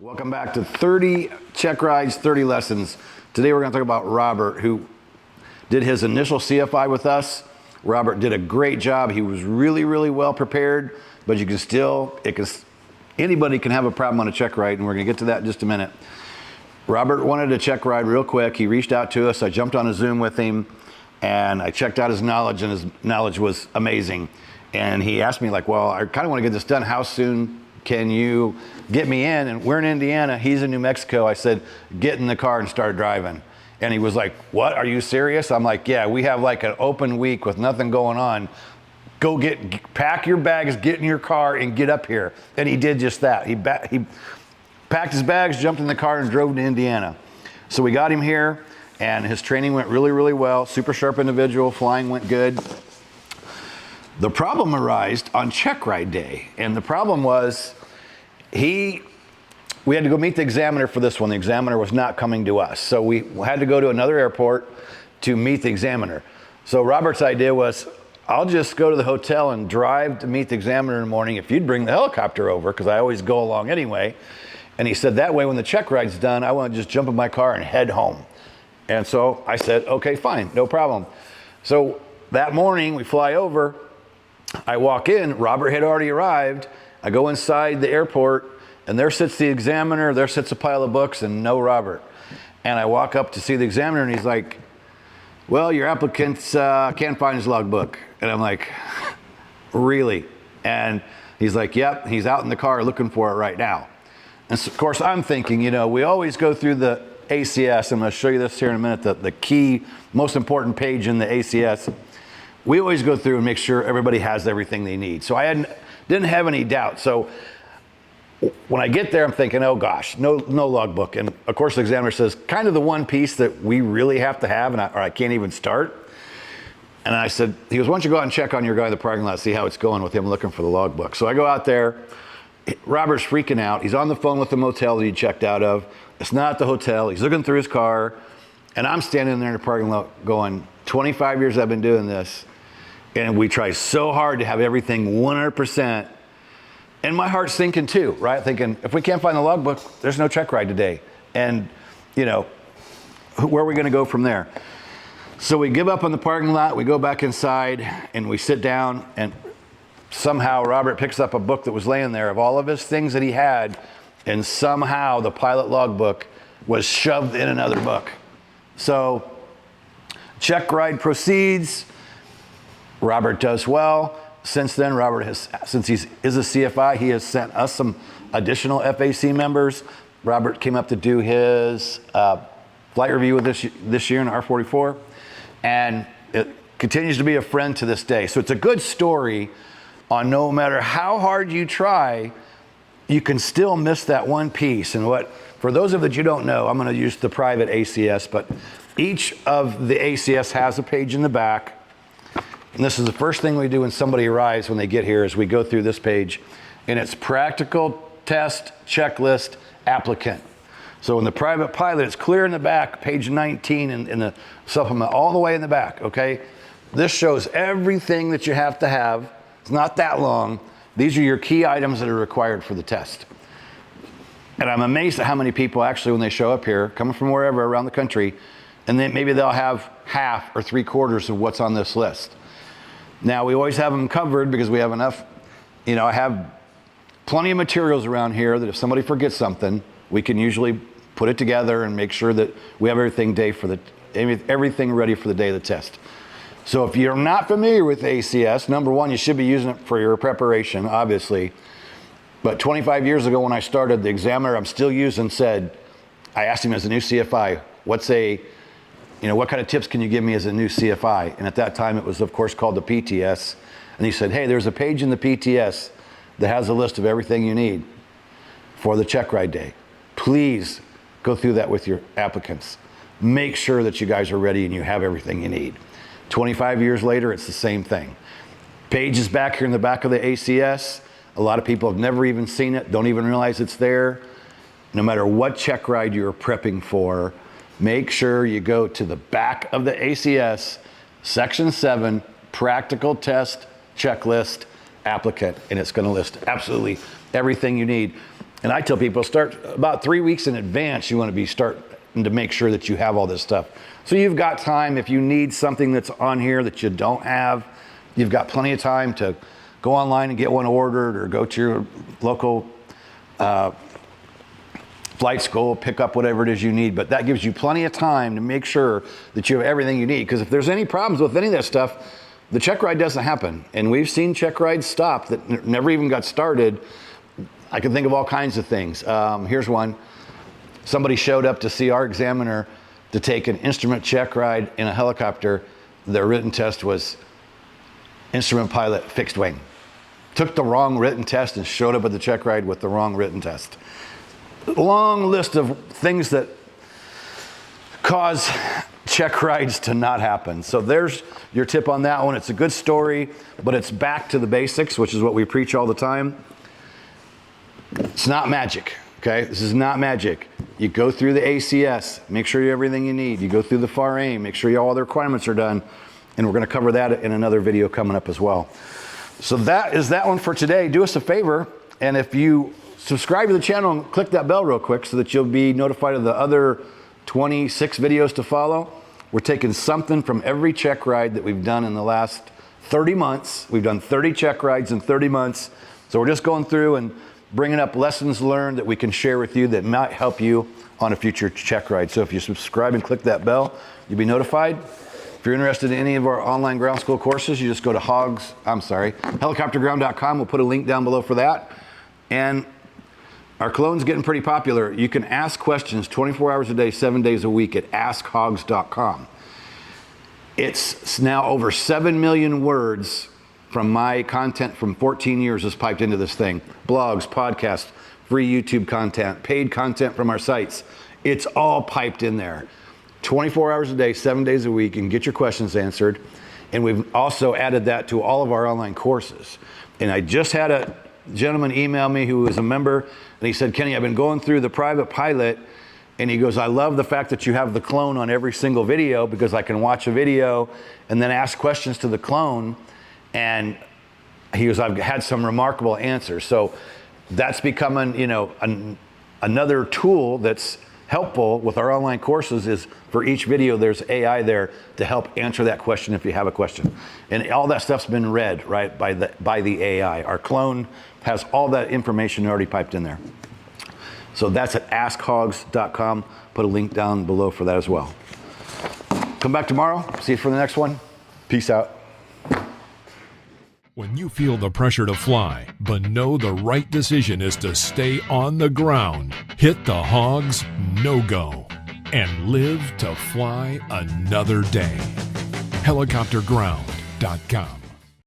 Welcome back to 30 check rides, 30 lessons. Today we're going to talk about Robert, who did his initial CFI with us. Robert did a great job. He was really, really well prepared, but you can still, anybody can have a problem on a check ride, and we're going to get to that in just a minute. Robert wanted a check ride real quick. He reached out to us. I jumped on a Zoom with him, and I checked out his knowledge, and his knowledge was amazing. And he asked me, like, well, I kind of want to get this done. How soon can you get me in? And we're in Indiana. He's in New Mexico. I said, get in the car and start driving. And he was like, what? Are you serious? I'm like, yeah, we have like an open week with nothing going on. Go pack your bags, get in your car, and get up here. And he did just that. He packed his bags, jumped in the car, and drove to Indiana. So we got him here, and his training went really, really well. Super sharp individual. Flying went good. The problem arose on check ride day, and the problem was we had to go meet the examiner for this one. The examiner was not coming to us, so we had to go to another airport to meet the examiner. So Robert's idea was, I'll just go to the hotel and drive to meet the examiner in the morning if you'd bring the helicopter over, because I always go along anyway. And he said, that way when the check ride's done, I want to just jump in my car and head home. And so I said, okay, fine, no problem. So that morning we fly over. I walk in, Robert had already arrived. I go inside the airport, and there sits the examiner, there sits a pile of books, and no Robert. And I walk up to see the examiner, and he's like, well, your applicant can't find his logbook. And I'm like, really? And he's like, yep, he's out in the car looking for it right now. And so, of course, I'm thinking, we always go through the ACS. I'm going to show you this here in a minute, the key, most important page in the ACS. We always go through and make sure everybody has everything they need. So I didn't have any doubt. So when I get there, I'm thinking, oh gosh, no logbook. And of course, the examiner says, kind of the one piece that we really have to have, or I can't even start. And I said, he goes, why don't you go out and check on your guy in the parking lot, see how it's going with him looking for the logbook. So I go out there. Robert's freaking out. He's on the phone with the motel that he checked out of. It's not at the hotel. He's looking through his car. And I'm standing there in the parking lot going, 25 years I've been doing this. And we try so hard to have everything 100%. And my heart's thinking too, right? Thinking, if we can't find the logbook, there's no check ride today. And, where are we going to go from there? So we give up on the parking lot. We go back inside and we sit down, and somehow Robert picks up a book that was laying there of all of his things that he had. And somehow the pilot logbook was shoved in another book. So check ride proceeds. Robert does well. Since then, since he is a CFI, he has sent us some additional FAC members. Robert came up to do his flight review with this year in R44, and it continues to be a friend to this day. So it's a good story on no matter how hard you try, you can still miss that one piece. And for those of you that you don't know, I'm going to use the private ACS, but each of the ACS has a page in the back. And this is the first thing we do when somebody arrives when they get here, is we go through this page, and it's practical test checklist applicant. So in the private pilot, it's clear in the back, page 19 in the supplement, all the way in the back, okay? This shows everything that you have to have. It's not that long. These are your key items that are required for the test. And I'm amazed at how many people actually, when they show up here, coming from wherever around the country, and then maybe they'll have half or 3/4 of what's on this list. Now, we always have them covered because we have enough, I have plenty of materials around here that if somebody forgets something, we can usually put it together and make sure that we have everything ready for the day of the test. So if you're not familiar with ACS, number one, you should be using it for your preparation, obviously. But 25 years ago when I started, the examiner I'm still using said, I asked him as a new CFI, what kind of tips can you give me as a new CFI? And at that time, it was, of course, called the PTS. And he said, hey, there's a page in the PTS that has a list of everything you need for the check ride day. Please go through that with your applicants. Make sure that you guys are ready and you have everything you need. 25 years later, it's the same thing. Page is back here in the back of the ACS. A lot of people have never even seen it, don't even realize it's there. No matter what check ride you're prepping for, make sure you go to the back of the ACS, section 7, practical test checklist applicant, and it's going to list absolutely everything you need. And I tell people, start about 3 weeks in advance. You want to be starting to make sure that you have all this stuff. So you've got time. If you need something that's on here that you don't have, you've got plenty of time to go online and get one ordered, or go to your local flight school, pick up whatever it is you need. But that gives you plenty of time to make sure that you have everything you need. Because if there's any problems with any of that stuff, the check ride doesn't happen. And we've seen check rides stop that never even got started. I can think of all kinds of things. Here's one. Somebody showed up to see our examiner to take an instrument check ride in a helicopter. Their written test was instrument pilot fixed wing. Took the wrong written test and showed up at the check ride with the wrong written test. Long list of things that cause check rides to not happen. So there's your tip on that one. It's a good story, but it's back to the basics, which is what we preach all the time. It's not magic, okay? This is not magic. You go through the ACS, make sure you have everything you need. You go through the FAR AIM, make sure all the requirements are done. And we're gonna cover that in another video coming up as well. So that is that one for today. Do us a favor, and if you subscribe to the channel and click that bell real quick so that you'll be notified of the other 26 videos to follow. We're taking something from every check ride that we've done in the last 30 months. We've done 30 check rides in 30 months. So we're just going through and bringing up lessons learned that we can share with you that might help you on a future check ride. So if you subscribe and click that bell, you'll be notified. If you're interested in any of our online ground school courses, you just go to helicopterground.com. We'll put a link down below for that. And our cologne's getting pretty popular. You can ask questions 24 hours a day, 7 days a week at askhogs.com. It's now over 7 million words from my content from 14 years is piped into this thing. Blogs, podcasts, free YouTube content, paid content from our sites. It's all piped in there. 24 hours a day, 7 days a week, and get your questions answered. And we've also added that to all of our online courses. And I just had a gentleman email me who was a member, and he said, Kenny, I've been going through the private pilot, and he goes, I love the fact that you have the clone on every single video, because I can watch a video and then ask questions to the clone. And he goes, I've had some remarkable answers. So that's becoming, another tool that's helpful with our online courses. Is for each video there's AI there to help answer that question if you have a question. And all that stuff's been read, right, by the AI. Our clone has all that information already piped in there. So that's at askhogs.com. Put a link down below for that as well. Come back tomorrow. See you for the next one. Peace out. When you feel the pressure to fly, but know the right decision is to stay on the ground, hit the Hogs no-go and live to fly another day. Helicopterground.com